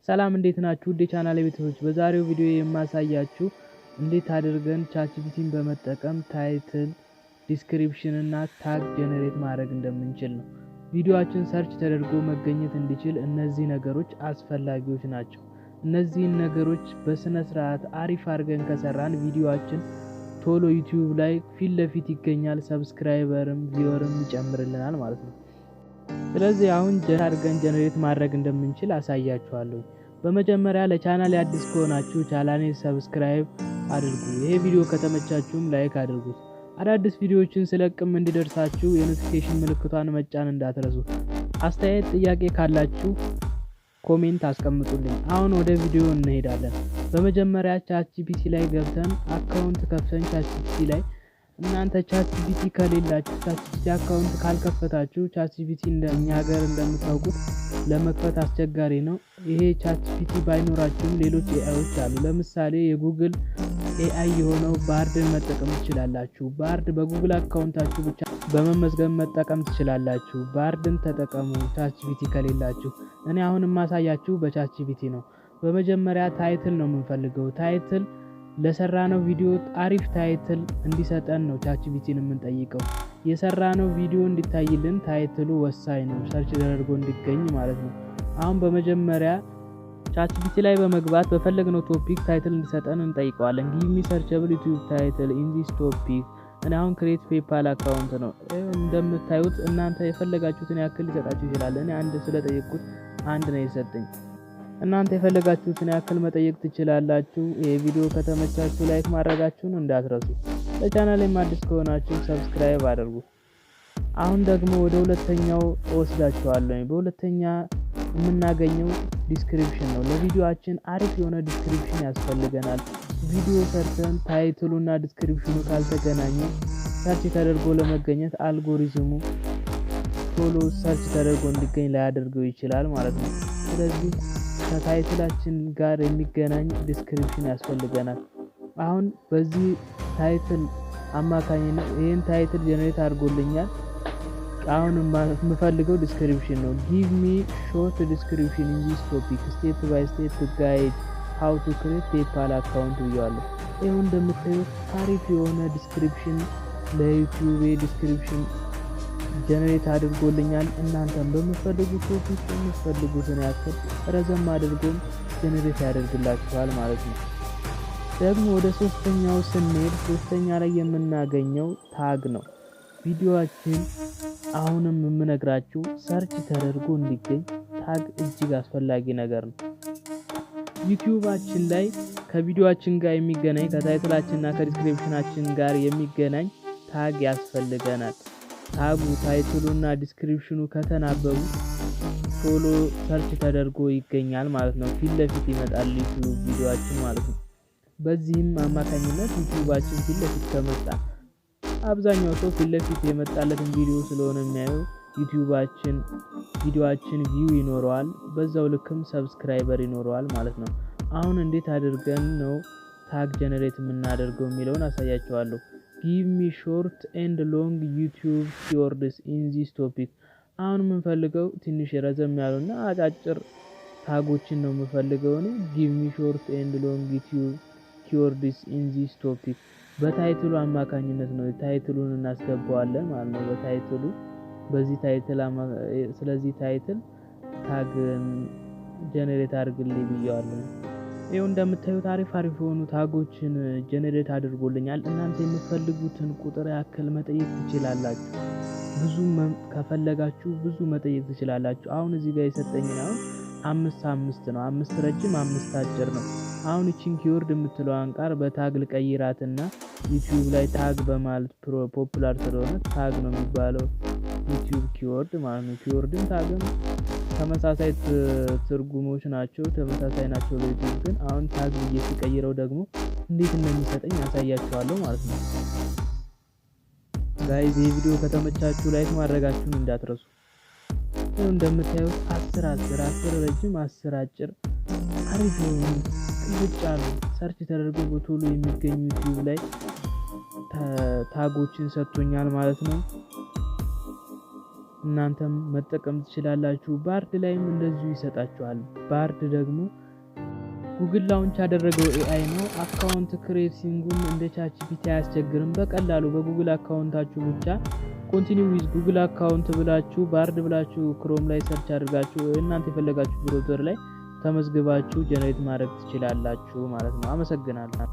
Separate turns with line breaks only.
ሰላም እንዴት ናችሁ? ውድ የቻናሌ ቤተሰቦች በዛሬው ቪዲዮ የማሳያችሁ እንዴት አድርገን ቻትጂፒቲን በመጠቀም ታይትል፣ ዲስክሪፕሽን እና ታግ ጀነሬት ማድረግ እንደምንችል ነው። ቪዲዮአችን ሰርች ተደርጎ መገኘት እንዲችል እነዚህ ነገሮች አስፈላጊዎች ናቸው። እነዚህን ነገሮች በስነ ስርዓት አሪፍ አድርገን ከሰራን ቪዲዮአችን ቶሎ ዩቲዩብ ላይ ፊት ለፊት ይገኛል፣ ሰብስክራይበርም ቪወርም ይጨምርልናል ማለት ነው። ስለዚህ አሁን አድርገን ጀነሬት ማድረግ እንደምንችል አሳያችኋለሁ። በመጀመሪያ ለቻናሌ አዲስ ከሆናችሁ ቻናሌን ሰብስክራይብ አድርጉ። ይሄ ቪዲዮ ከተመቻችሁም ላይክ አድርጉት። አዳዲስ ቪዲዮዎችን ስለቅም እንዲደርሳችሁ የኖቲፊኬሽን ምልክቷን መጫን እንዳትረሱ። አስተያየት ጥያቄ ካላችሁ ኮሜንት አስቀምጡልኝ። አሁን ወደ ቪዲዮ እንሄዳለን። በመጀመሪያ ቻትጂፒቲ ላይ ገብተን አካውንት ከፍተን ቻትጂፒቲ ላይ እናንተ ቻትጂፒቲ ከሌላችሁ ቻትጂፒቲ አካውንት ካልከፈታችሁ ቻትጂፒቲ እንደኛ ሀገር እንደምታውቁት ለመክፈት አስቸጋሪ ነው። ይሄ ቻትጂፒቲ ባይኖራችሁም ሌሎች ኤአይዎች አሉ። ለምሳሌ የጉግል ኤአይ የሆነው ባርድን መጠቀም ትችላላችሁ። ባርድ በጉግል አካውንታችሁ ብቻ በመመዝገብ መጠቀም ትችላላችሁ። ባርድን ተጠቀሙ ቻትጂፒቲ ከሌላችሁ። እኔ አሁን የማሳያችሁ በቻትጂፒቲ ነው። በመጀመሪያ ታይትል ነው የምንፈልገው። ታይትል ለሰራነው ቪዲዮ አሪፍ ታይትል እንዲሰጠን ነው ቻትጂፒቲን የምንጠይቀው። የሰራነው ቪዲዮ እንዲታይልን ታይትሉ ወሳኝ ነው፣ ሰርች ተደርጎ እንዲገኝ ማለት ነው። አሁን በመጀመሪያ ቻትጂፒቲ ላይ በመግባት በፈለግነው ቶፒክ ታይትል እንዲሰጠን እንጠይቀዋለን። ጊቭ ሚ ሰርቸብል ዩቲዩብ ታይትል ኢን ዚስ ቶፒክ። እኔ አሁን ክሬት ፔፓል አካውንት ነው። እንደምታዩት እናንተ የፈለጋችሁትን ያክል ሊሰጣችሁ ይችላል። እኔ አንድ ስለጠየቅኩት አንድ ነው የሰጠኝ። እናንተ የፈለጋችሁትን ያክል መጠየቅ ትችላላችሁ። ይሄ ቪዲዮ ከተመቻችሁ ላይክ ማድረጋችሁን እንዳትረሱ። ለቻናሌም አዲስ ከሆናችሁ ሰብስክራይብ አድርጉ። አሁን ደግሞ ወደ ሁለተኛው ወስዳችኋለሁ። በሁለተኛ የምናገኘው ዲስክሪፕሽን ነው። ለቪዲዮአችን አሪፍ የሆነ ዲስክሪፕሽን ያስፈልገናል። ቪዲዮ ሰርተን ታይትሉና ዲስክሪፕሽኑ ካልተገናኘ ሰርች ተደርጎ ለመገኘት አልጎሪዝሙ ቶሎ ሰርች ተደርጎ እንዲገኝ ላያደርገው ይችላል ማለት ነው። ስለዚህ ከታይትላችን ጋር የሚገናኝ ዲስክሪፕሽን ያስፈልገናል። አሁን በዚህ ታይትል አማካኝነት ይሄን ታይትል ጀነሬት አድርጎልኛል። አሁን የምፈልገው ዲስክሪፕሽን ነው። ጊቭ ሚ ሾርት ዲስክሪፕሽን ኢን ዚስ ቶፒክ ስቴፕ ባይ ስቴፕ ጋይድ ሃው ቱ ክሬት ፔፓል አካውንት ብያለሁ። ይሄው እንደምታዩት አሪፍ የሆነ ዲስክሪፕሽን ለዩቲዩብ ዲስክሪፕሽን ጀነሬት አድርጎልኛል። እናንተም በምትፈልጉት ቶፒክ የምትፈልጉትን ያክል ረዘም አድርጎም ጀነሬት ያደርግላችኋል ማለት ነው። ደግሞ ወደ ሶስተኛው ስንሄድ ሶስተኛ ላይ የምናገኘው ታግ ነው። ቪዲዮአችን አሁንም የምነግራችሁ ሰርች ተደርጎ እንዲገኝ ታግ እጅግ አስፈላጊ ነገር ነው። ዩቲዩባችን ላይ ከቪዲዮአችን ጋር የሚገናኝ ከታይትላችንና ከዲስክሪፕሽናችን ጋር የሚገናኝ ታግ ያስፈልገናል። ታጉ ታይትሉና ዲስክሪፕሽኑ ከተናበቡ ቶሎ ሰርች ተደርጎ ይገኛል ማለት ነው። ፊት ለፊት ይመጣል ዩቲዩብ ቪዲዮአችን ማለት ነው። በዚህም አማካኝነት ዩቲዩባችን ፊት ለፊት ከመጣ አብዛኛው ሰው ፊት ለፊት የመጣለትን ቪዲዮ ስለሆነ የሚያየው ዩቲዩባችን ቪዲዮአችን ቪው ይኖረዋል፣ በዛው ልክም ሰብስክራይበር ይኖረዋል ማለት ነው። አሁን እንዴት አድርገን ነው ታግ ጀነሬት የምናደርገው የሚለውን አሳያችኋለሁ። ጊቭ ሚ ሾርት ኤንድ ሎንግ ዩቲዩብ ኪወርድስ ኢን ዚስ ቶፒክ። አሁን የምንፈልገው ትንሽ ረዘም ያሉና አጫጭር ታጎችን ነው የምፈልገው እኔ። ጊቭ ሚ ሾርት ኤንድ ሎንግ ዩቲዩብ ኪወርድስ ኢን ዚስ ቶፒክ። በታይትሉ አማካኝነት ነው። ታይትሉን እናስገባዋለን ማለት ነው በታይትሉ በዚህ ታይትል ስለዚህ ታይትል ታግ ጀነሬት አድርግልኝ ብያለሁ። ይሄው እንደምታዩት አሪፍ የሆኑ ታጎችን ጀነሬት አድርጎልኛል። እናንተ የምትፈልጉትን ቁጥር ያክል መጠየቅ ትችላላችሁ። ብዙ ከፈለጋችሁ ብዙ መጠየቅ ትችላላችሁ። አሁን እዚህ ጋር የሰጠኝ ነው 5 ነው። 5 ረጅም 5 አጭር ነው። አሁን እቺን ኪወርድ የምትለዋን ቃል በታግ ልቀይራትና ዩቲዩብ ላይ ታግ በማለት ፖፑላር ስለሆነ ታግ ነው የሚባለው ዩቲዩብ ኪወርድ ማለት ነው። ኪወርድም ታግም ተመሳሳይ ትርጉሞች ናቸው፣ ተመሳሳይ ናቸው ለዩቲዩብ። ግን አሁን ታግ ብዬ ሲቀይረው ደግሞ እንዴት እንደሚሰጠኝ ያሳያችኋለሁ ማለት ነው። ጋይዝ ይህ ቪዲዮ ከተመቻችሁ ላይክ ማድረጋችሁን እንዳትረሱ። ይሄው እንደምታዩት 10 ረጅም 10 አጭር አሪፍ ነው። ጥልቅ ያሉ ሰርች ተደርጎ በቶሎ የሚገኙ ዩቲዩብ ላይ ታጎችን ሰጥቶኛል ማለት ነው። እናንተም መጠቀም ትችላላችሁ። ባርድ ላይም እንደዚሁ ይሰጣችኋል። ባርድ ደግሞ ጉግል ላውንች ያደረገው AI ነው። አካውንት ክሬቲንጉም እንደ ቻትጂፒቲ አያስቸግርም። በቀላሉ በጉግል አካውንታችሁ ብቻ ኮንቲኒው ዊዝ ጉግል አካውንት ብላችሁ ባርድ ብላችሁ ክሮም ላይ ሰርች አድርጋችሁ እናንተ የፈለጋችሁ ብሮዘር ላይ ተመዝግባችሁ ጀነሬት ማድረግ ትችላላችሁ ማለት ነው። አመሰግናለሁ።